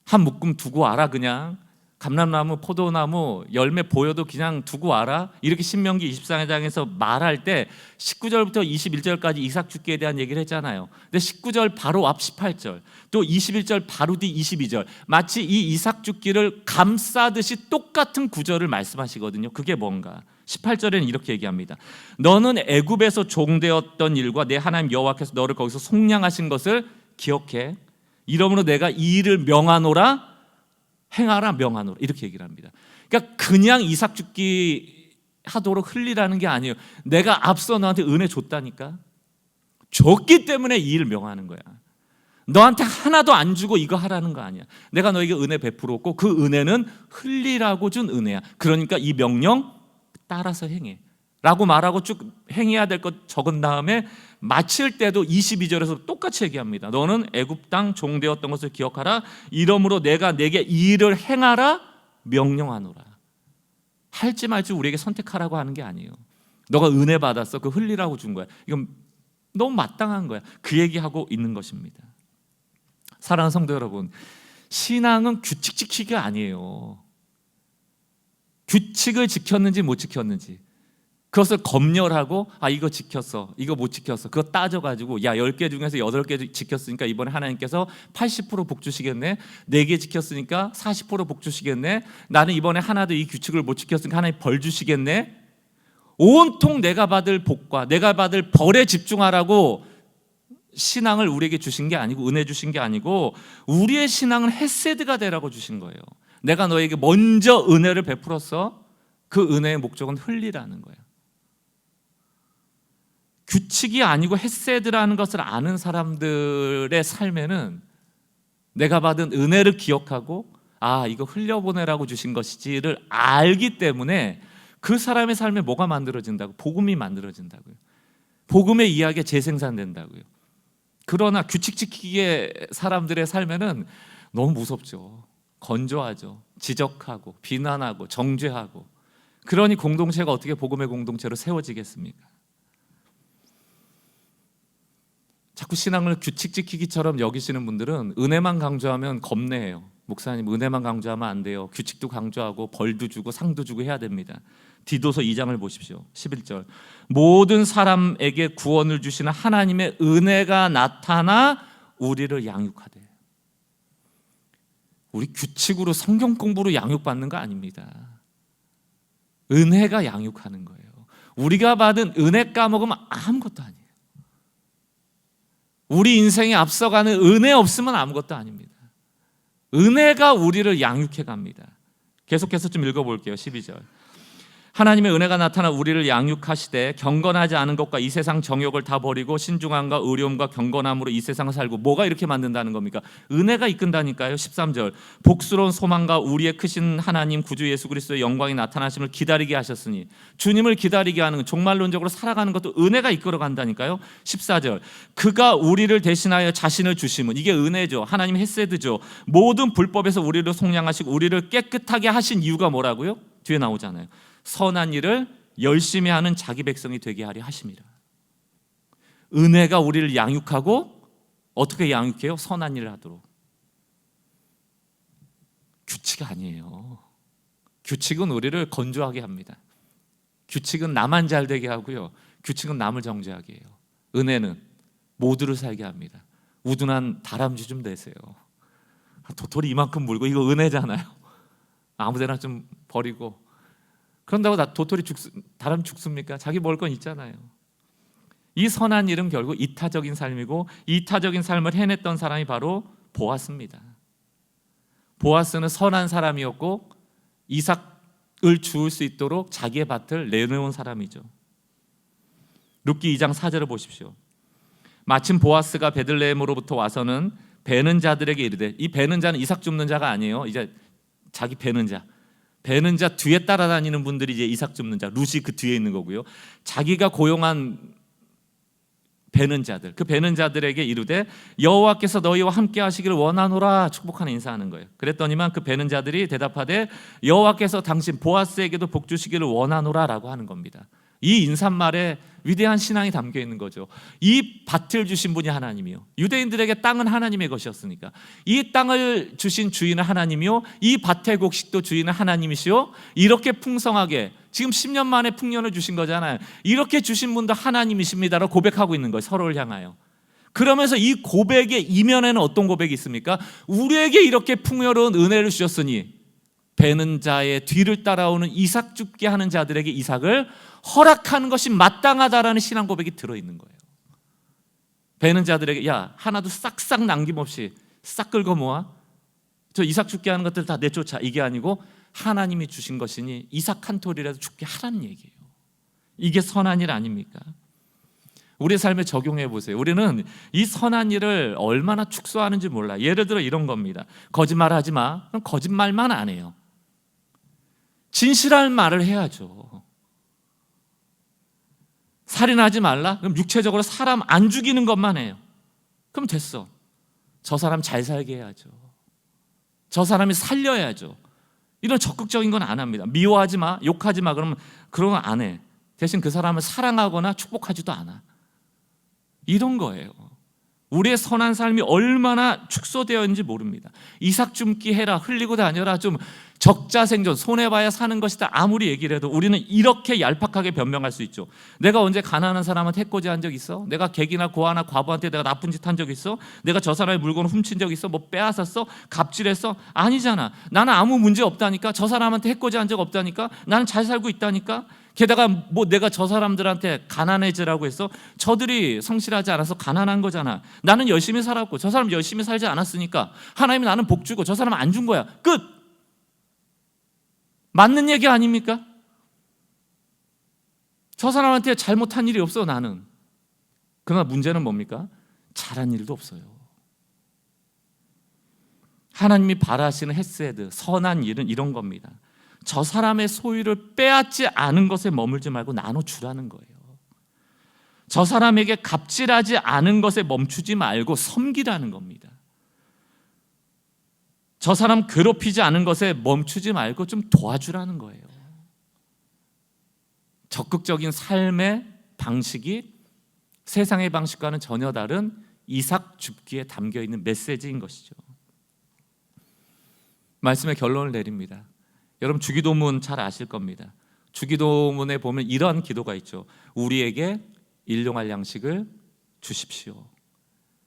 한 묶음 두고 와라. 그냥 감람나무, 포도나무 열매 보여도 그냥 두고 와라. 이렇게 신명기 24장에서 말할 때 19절부터 21절까지 이삭 죽기에 대한 얘기를 했잖아요. 근데 19절 바로 앞 18절, 또 21절 바로 뒤 22절, 마치 이 이삭 죽기를 감싸듯이 똑같은 구절을 말씀하시거든요. 그게 뭔가? 18절에는 이렇게 얘기합니다. 너는 애굽에서 종되었던 일과 내 하나님 여호와께서 너를 거기서 속량하신 것을 기억해. 이러므로 내가 이 일을 명하노라. 행하라, 명하노라. 이렇게 얘기를 합니다. 그러니까 그냥 이삭 죽기 하도록 흘리라는 게 아니에요. 내가 앞서 너한테 은혜 줬다니까. 줬기 때문에 이 일을 명하는 거야. 너한테 하나도 안 주고 이거 하라는 거 아니야. 내가 너에게 은혜 베풀었고 그 은혜는 흘리라고 준 은혜야. 그러니까 이 명령 따라서 행해 라고 말하고 쭉 행해야 될 것 적은 다음에 마칠 때도 22절에서 똑같이 얘기합니다. 너는 애굽 땅 종되었던 것을 기억하라. 이러므로 내가 내게 이 일을 행하라 명령하노라. 할지 말지 우리에게 선택하라고 하는 게 아니에요. 너가 은혜 받았어. 그 흘리라고 준 거야. 이건 너무 마땅한 거야. 그 얘기하고 있는 것입니다. 사랑하는 성도 여러분, 신앙은 규칙 지키기가 아니에요. 규칙을 지켰는지 못 지켰는지, 그것을 검열하고 이거 지켰어, 이거 못 지켰어, 그거 따져가지고 10개 중에서 8개 지켰으니까 이번에 하나님께서 80% 복 주시겠네, 4개 지켰으니까 40% 복 주시겠네, 나는 이번에 하나도 이 규칙을 못 지켰으니까 하나님 벌 주시겠네. 온통 내가 받을 복과 내가 받을 벌에 집중하라고 신앙을 우리에게 주신 게 아니고, 은혜 주신 게 아니고, 우리의 신앙은 헤세드가 되라고 주신 거예요. 내가 너에게 먼저 은혜를 베풀었어. 그 은혜의 목적은 흘리라는 거예요. 규칙이 아니고 헤세드라는 것을 아는 사람들의 삶에는 내가 받은 은혜를 기억하고 이거 흘려보내라고 주신 것이지를 알기 때문에 그 사람의 삶에 뭐가 만들어진다고? 복음이 만들어진다고요. 복음의 이야기가 재생산된다고요. 그러나 규칙 지키기의 사람들의 삶에는 너무 무섭죠. 건조하죠. 지적하고 비난하고 정죄하고. 그러니 공동체가 어떻게 복음의 공동체로 세워지겠습니까? 자꾸 신앙을 규칙 지키기처럼 여기시는 분들은 은혜만 강조하면 겁내요. 목사님, 은혜만 강조하면 안 돼요. 규칙도 강조하고 벌도 주고 상도 주고 해야 됩니다. 디도서 2장을 보십시오. 11절. 모든 사람에게 구원을 주시는 하나님의 은혜가 나타나 우리를 양육하되. 우리 규칙으로 성경 공부로 양육받는 거 아닙니다. 은혜가 양육하는 거예요. 우리가 받은 은혜 까먹으면 아무것도 아니에요. 우리 인생에 앞서가는 은혜 없으면 아무것도 아닙니다. 은혜가 우리를 양육해 갑니다. 계속해서 좀 읽어볼게요. 12절. 하나님의 은혜가 나타나 우리를 양육하시되 경건하지 않은 것과 이 세상 정욕을 다 버리고 신중함과 의로움과 경건함으로 이 세상을 살고. 뭐가 이렇게 만든다는 겁니까? 은혜가 이끈다니까요. 13절. 복스러운 소망과 우리의 크신 하나님 구주 예수 그리스도의 영광이 나타나심을 기다리게 하셨으니. 주님을 기다리게 하는, 종말론적으로 살아가는 것도 은혜가 이끌어 간다니까요. 14절. 그가 우리를 대신하여 자신을 주심은. 이게 은혜죠. 하나님 헤세드죠. 모든 불법에서 우리를 속량하시고 우리를 깨끗하게 하신 이유가 뭐라고요? 뒤에 나오잖아요. 선한 일을 열심히 하는 자기 백성이 되게 하려 하심이라. 은혜가 우리를 양육하고, 어떻게 양육해요? 선한 일을 하도록. 규칙 아니에요. 규칙은 우리를 건조하게 합니다. 규칙은 나만 잘 되게 하고요, 규칙은 남을 정죄하게 해요. 은혜는 모두를 살게 합니다. 우둔한 다람쥐 좀 되세요. 도토리 이만큼 물고, 이거 은혜잖아요. 아무데나 좀 버리고. 그런다고 다람쥐 죽습니까? 자기 먹을 건 있잖아요. 이 선한 일은 결국 이타적인 삶이고, 이타적인 삶을 해냈던 사람이 바로 보아스입니다. 보아스는 선한 사람이었고 이삭을 주울 수 있도록 자기의 밭을 내놓은 사람이죠. 룻기 2장 4절을 보십시오. 마침 보아스가 베들레헴으로부터 와서는 베는 자들에게 이르되. 이 베는 자는 이삭 줍는 자가 아니에요. 이제 자기 베는 자 뒤에 따라다니는 분들이 이제 이삭 줍는 자, 룻이 그 뒤에 있는 거고요. 자기가 고용한 베는 자들, 그 베는 자들에게 이르되 여호와께서 너희와 함께 하시기를 원하노라. 축복하는 인사하는 거예요. 그랬더니만 그 베는 자들이 대답하되 여호와께서 당신 보아스에게도 복 주시기를 원하노라라고 하는 겁니다. 이 인사말에 위대한 신앙이 담겨 있는 거죠. 이 밭을 주신 분이 하나님이요, 유대인들에게 땅은 하나님의 것이었으니까 이 땅을 주신 주인은 하나님이요, 이 밭의 곡식도 주인은 하나님이시요, 이렇게 풍성하게 지금 10년 만에 풍년을 주신 거잖아요. 이렇게 주신 분도 하나님이십니다라고 고백하고 있는 거예요, 서로를 향하여. 그러면서 이 고백의 이면에는 어떤 고백이 있습니까? 우리에게 이렇게 풍요로운 은혜를 주셨으니 베는 자의 뒤를 따라오는 이삭 줍게 하는 자들에게 이삭을 허락하는 것이 마땅하다라는 신앙 고백이 들어있는 거예요. 베는 자들에게 야, 하나도 싹싹 남김없이 싹 긁어 모아, 저 이삭 죽게 하는 것들 다 내쫓아. 이게 아니고 하나님이 주신 것이니 이삭 한 톨이라도 죽게 하라는 얘기예요. 이게 선한 일 아닙니까? 우리 삶에 적용해 보세요. 우리는 이 선한 일을 얼마나 축소하는지 몰라. 예를 들어 이런 겁니다. 거짓말하지 마. 그럼 거짓말만 안 해요. 진실한 말을 해야죠. 살인하지 말라? 그럼 육체적으로 사람 안 죽이는 것만 해요. 그럼 됐어. 저 사람 잘 살게 해야죠. 저 사람이 살려야죠. 이런 적극적인 건 안 합니다. 미워하지 마, 욕하지 마, 그러면 그런 건 안 해. 대신 그 사람을 사랑하거나 축복하지도 않아. 이런 거예요. 우리의 선한 삶이 얼마나 축소되어 있는지 모릅니다. 이삭 줍기 해라, 흘리고 다녀라, 좀 적자생존, 손해봐야 사는 것이다 아무리 얘기를 해도 우리는 이렇게 얄팍하게 변명할 수 있죠. 내가 언제 가난한 사람한테 해코지한 적 있어? 내가 객이나 고아나 과부한테 내가 나쁜 짓 한 적 있어? 내가 저 사람의 물건을 훔친 적 있어? 뭐 빼앗았어? 갑질했어? 아니잖아. 나는 아무 문제 없다니까. 저 사람한테 해코지한 적 없다니까. 나는 잘 살고 있다니까. 게다가 뭐 내가 저 사람들한테 가난해지라고 했어? 저들이 성실하지 않아서 가난한 거잖아. 나는 열심히 살았고 저 사람 열심히 살지 않았으니까 하나님이 나는 복 주고 저 사람은 안 준 거야. 끝. 맞는 얘기 아닙니까? 저 사람한테 잘못한 일이 없어 나는. 그러나 문제는 뭡니까? 잘한 일도 없어요. 하나님이 바라시는 헤세드, 선한 일은 이런 겁니다. 저 사람의 소유를 빼앗지 않은 것에 머물지 말고 나눠주라는 거예요. 저 사람에게 갑질하지 않은 것에 멈추지 말고 섬기라는 겁니다. 저 사람 괴롭히지 않은 것에 멈추지 말고 좀 도와주라는 거예요. 적극적인 삶의 방식이 세상의 방식과는 전혀 다른 이삭 줍기에 담겨있는 메시지인 것이죠. 말씀의 결론을 내립니다. 여러분 주기도문 잘 아실 겁니다. 주기도문에 보면 이런 기도가 있죠. 우리에게 일용할 양식을 주십시오.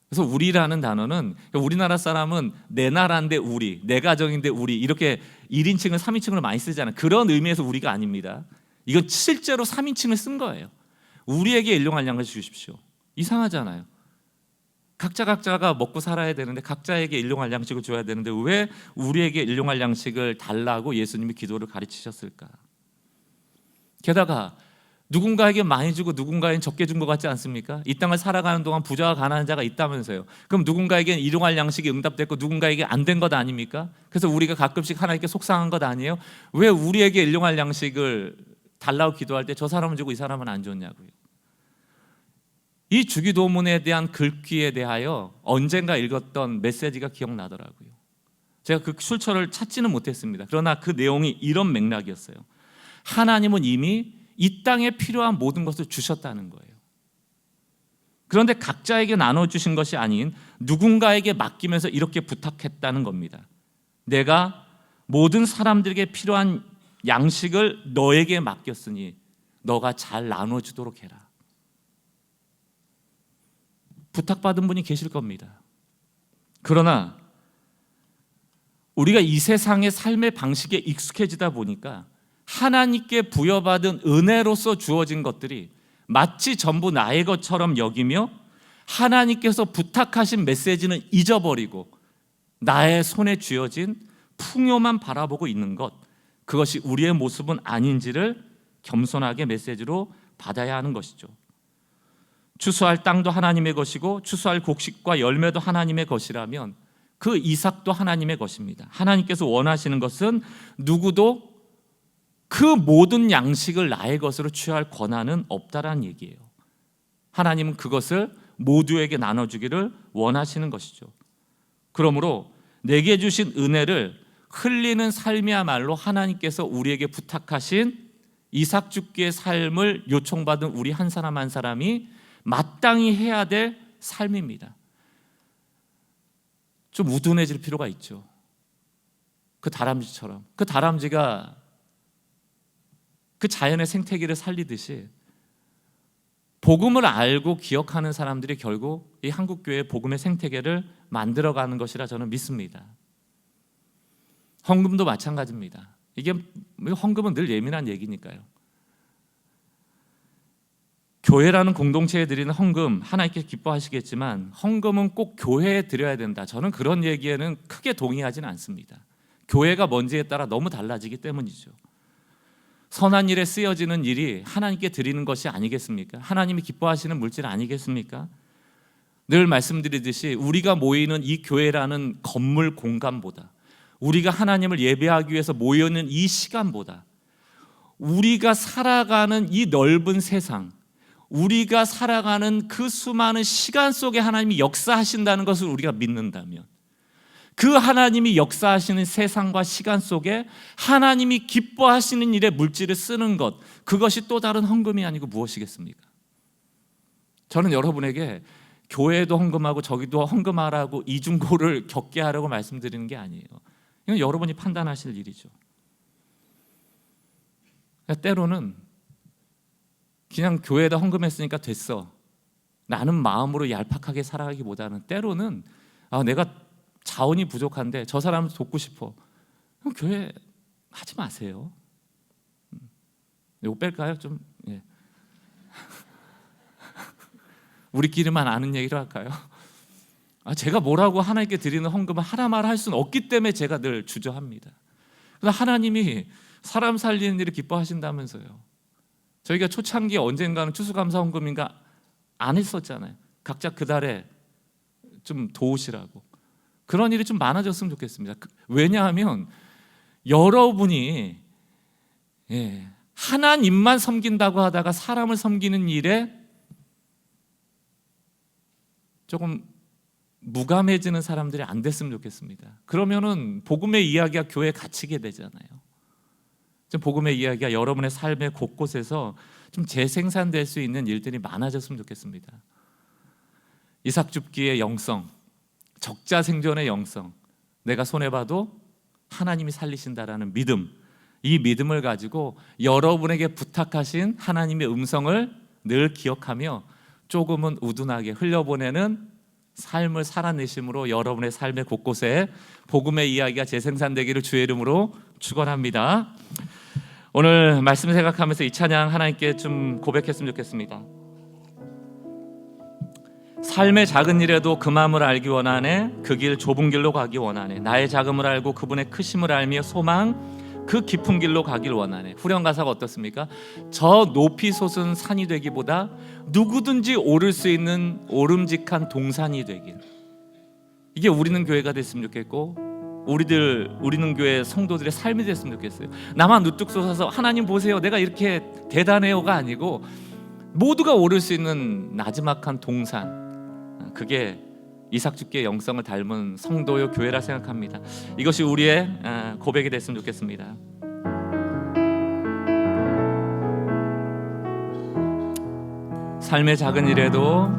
그래서 우리라는 단어는 우리나라 사람은 내 나라인데 우리, 내 가정인데 우리 이렇게 1인칭을 3인칭으로 많이 쓰잖아요. 그런 의미에서 우리가 아닙니다. 이건 실제로 3인칭을 쓴 거예요. 우리에게 일용할 양식을 주십시오. 이상하잖아요. 각자가 먹고 살아야 되는데 각자에게 일용할 양식을 줘야 되는데 왜 우리에게 일용할 양식을 달라고 예수님이 기도를 가르치셨을까? 게다가 누군가에게 많이 주고 누군가에겐 적게 준 것 같지 않습니까? 이 땅을 살아가는 동안 부자와 가난한 자가 있다면서요. 그럼 누군가에겐 일용할 양식이 응답됐고 누군가에게 안 된 것 아닙니까? 그래서 우리가 가끔씩 하나님께 속상한 것 아니에요? 왜 우리에게 일용할 양식을 달라고 기도할 때 저 사람은 주고 이 사람은 안 줬냐고요. 이 주기도문에 대한 글귀에 대하여 언젠가 읽었던 메시지가 기억나더라고요. 제가 그 출처를 찾지는 못했습니다. 그러나 그 내용이 이런 맥락이었어요. 하나님은 이미 이 땅에 필요한 모든 것을 주셨다는 거예요. 그런데 각자에게 나눠주신 것이 아닌 누군가에게 맡기면서 이렇게 부탁했다는 겁니다. 내가 모든 사람들에게 필요한 양식을 너에게 맡겼으니 너가 잘 나눠주도록 해라. 부탁받은 분이 계실 겁니다. 그러나 우리가 이 세상의 삶의 방식에 익숙해지다 보니까 하나님께 부여받은 은혜로서 주어진 것들이 마치 전부 나의 것처럼 여기며 하나님께서 부탁하신 메시지는 잊어버리고 나의 손에 쥐어진 풍요만 바라보고 있는 것, 그것이 우리의 모습은 아닌지를 겸손하게 메시지로 받아야 하는 것이죠. 추수할 땅도 하나님의 것이고 추수할 곡식과 열매도 하나님의 것이라면 그 이삭도 하나님의 것입니다. 하나님께서 원하시는 것은 누구도 그 모든 양식을 나의 것으로 취할 권한은 없다라는 얘기예요. 하나님은 그것을 모두에게 나눠주기를 원하시는 것이죠. 그러므로 내게 주신 은혜를 흘리는 삶이야말로 하나님께서 우리에게 부탁하신 이삭 줍기의 삶을 요청받은 우리 한 사람 한 사람이 마땅히 해야 될 삶입니다. 좀 우둔해질 필요가 있죠. 그 다람쥐처럼. 그 다람쥐가 그 자연의 생태계를 살리듯이 복음을 알고 기억하는 사람들이 결국 이 한국교회의 복음의 생태계를 만들어가는 것이라 저는 믿습니다. 헌금도 마찬가지입니다. 이게 헌금은 늘 예민한 얘기니까요. 교회라는 공동체에 드리는 헌금 하나님께 기뻐하시겠지만 헌금은 꼭 교회에 드려야 된다. 저는 그런 얘기에는 크게 동의하지는 않습니다. 교회가 뭔지에 따라 너무 달라지기 때문이죠. 선한 일에 쓰여지는 일이 하나님께 드리는 것이 아니겠습니까? 하나님이 기뻐하시는 물질 아니겠습니까? 늘 말씀드리듯이 우리가 모이는 이 교회라는 건물 공간보다 우리가 하나님을 예배하기 위해서 모여있는 이 시간보다 우리가 살아가는 이 넓은 세상, 우리가 살아가는 그 수많은 시간 속에 하나님이 역사하신다는 것을 우리가 믿는다면 그 하나님이 역사하시는 세상과 시간 속에 하나님이 기뻐하시는 일에 물질을 쓰는 것, 그것이 또 다른 헌금이 아니고 무엇이겠습니까? 저는 여러분에게 교회도 헌금하고 저기도 헌금하라고 이중고를 겪게 하라고 말씀드리는 게 아니에요. 이건 여러분이 판단하실 일이죠. 때로는 그냥 교회에다 헌금했으니까 됐어 라는 마음으로 얄팍하게 살아가기보다는 때로는 내가 자원이 부족한데 저 사람을 돕고 싶어. 그럼 교회 하지 마세요. 이거 뺄까요? 좀 예. 우리끼리만 아는 얘기로 할까요? 제가 뭐라고 하나님께 드리는 헌금을 하나만 할 수는 없기 때문에 제가 늘 주저합니다. 그래서 하나님이 사람 살리는 일을 기뻐하신다면서요. 저희가 초창기에 언젠가는 추수감사 헌금인가 안 했었잖아요. 각자 그 달에 좀 도우시라고. 그런 일이 좀 많아졌으면 좋겠습니다. 왜냐하면 여러분이 하나님만 섬긴다고 하다가 사람을 섬기는 일에 조금 무감해지는 사람들이 안 됐으면 좋겠습니다. 그러면은 복음의 이야기가 교회에 갇히게 되잖아요. 좀 복음의 이야기가 여러분의 삶의 곳곳에서 좀 재생산될 수 있는 일들이 많아졌으면 좋겠습니다. 이삭줍기의 영성, 적자생존의 영성, 내가 손해봐도 하나님이 살리신다라는 믿음, 이 믿음을 가지고 여러분에게 부탁하신 하나님의 음성을 늘 기억하며 조금은 우둔하게 흘려보내는 삶을 살아내심으로 여러분의 삶의 곳곳에 복음의 이야기가 재생산되기를 주의 이름으로 축원합니다. 오늘 말씀 생각하면서 이 찬양 하나님께 좀 고백했으면 좋겠습니다. 삶의 작은 일에도 그 마음을 알기 원하네. 그 길 좁은 길로 가기 원하네. 나의 작음을 알고 그분의 크심을 알며 소망 그 깊은 길로 가길 원하네. 후렴 가사가 어떻습니까? 저 높이 솟은 산이 되기보다 누구든지 오를 수 있는 오름직한 동산이 되길. 이게 우리는 교회가 됐으면 좋겠고 우리는 교회 성도들의 삶이 됐으면 좋겠어요. 나만 우뚝 솟아서 하나님 보세요 내가 이렇게 대단해요가 아니고 모두가 오를 수 있는 나지막한 동산, 그게 이삭줍기의 영성을 닮은 성도요 교회라 생각합니다. 이것이 우리의 고백이 됐으면 좋겠습니다. 삶의 작은 일에도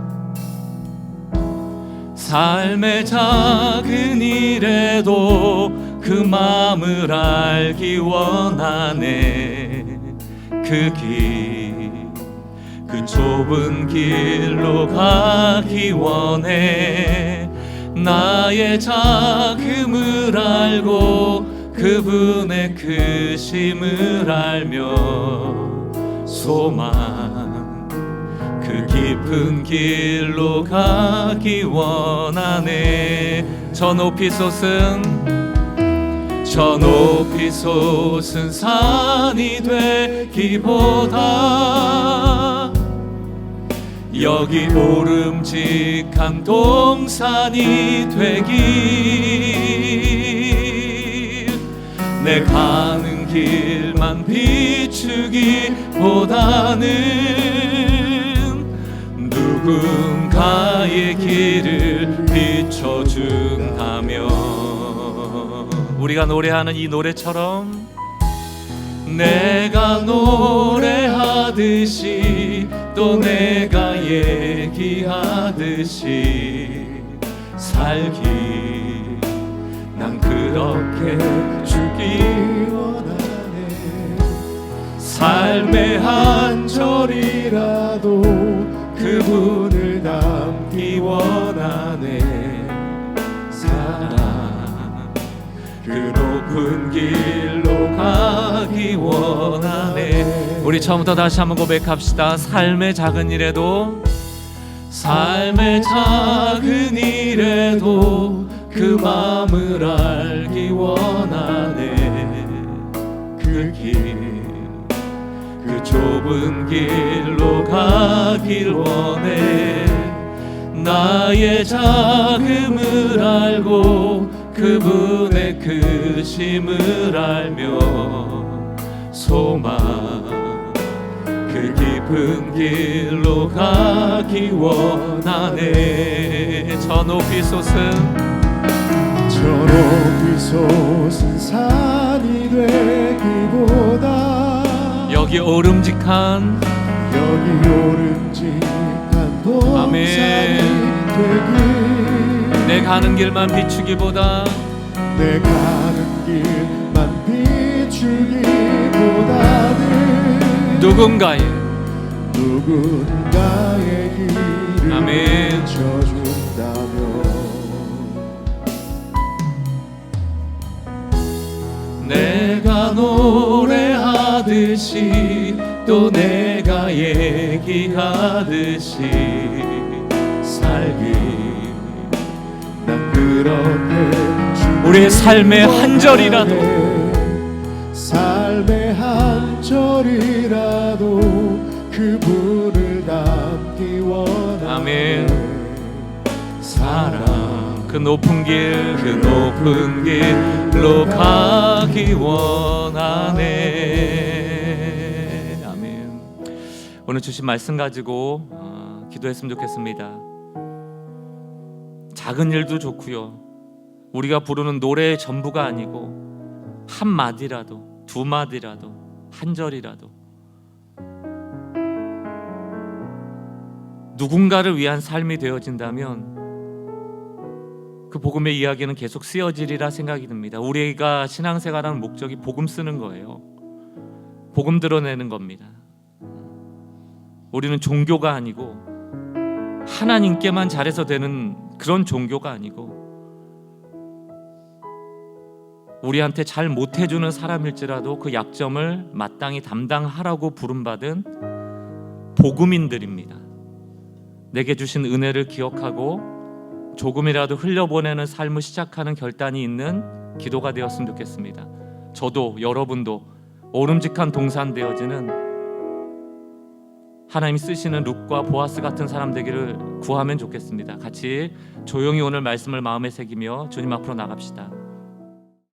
그 마음을 알기 원하네. 그 좁은 길로 가기 원해. 나의 작음을 알고 그분의 크심을 알며 소망 그 깊은 길로 가기 원하네. 저 높이 솟은 산이 되기보다 여기 오름직한 동산이 되길. 내 가는 길만 비추기보다는 누군가의 길을 비춰준다면 우리가 노래하는 이 노래처럼 내가 노래하듯이 또 내가 얘기하듯이 살기 난 그렇게 주기 원하네. 삶의 한 절이라도 그분을 담기 원하네. 사랑 그 높은 길로 가기 원하네. 우리 처음부터 다시 한번 고백합시다. 삶의 작은 일에도 그 마음을 알기 원하네. 그 좁은 길로 가길 원해. 나의 작음을 알고 그분의 크심을 알며 소망 그 깊은 길로 가기 원하네. 저 높이 솟은 산이 되기보다 여기 오름직한 동산이 되길 내 가는 길만 비추기보다 내 가는 길만 비추기보다는 누군가의 길을 아멘. 비춰준다면 내가 노래하듯이 또 내가 얘기하듯이 살기 난 그렇게 우리의 삶의 한 절이라도 삶의 한 절이라도 그분을 닮기 원하네. 아멘. 사랑 그 높은 길 그 높은 길로 가기 원하네. 아멘. 오늘 주신 말씀 가지고 기도했으면 좋겠습니다. 작은 일도 좋고요, 우리가 부르는 노래의 전부가 아니고 한 마디라도 두 마디라도 한 절이라도 누군가를 위한 삶이 되어진다면 그 복음의 이야기는 계속 쓰여지리라 생각이 듭니다. 우리가 신앙생활하는 목적이 복음 쓰는 거예요. 복음 드러내는 겁니다. 우리는 종교가 아니고 하나님께만 잘해서 되는 그런 종교가 아니고 우리한테 잘 못해주는 사람일지라도 그 약점을 마땅히 담당하라고 부름받은 복음인들입니다. 내게 주신 은혜를 기억하고 조금이라도 흘려보내는 삶을 시작하는 결단이 있는 기도가 되었으면 좋겠습니다. 저도 여러분도 오름직한 동산 되어지는 하나님이 쓰시는 룻과 보아스 같은 사람 되기를 구하면 좋겠습니다. 같이 조용히 오늘 말씀을 마음에 새기며 주님 앞으로 나갑시다.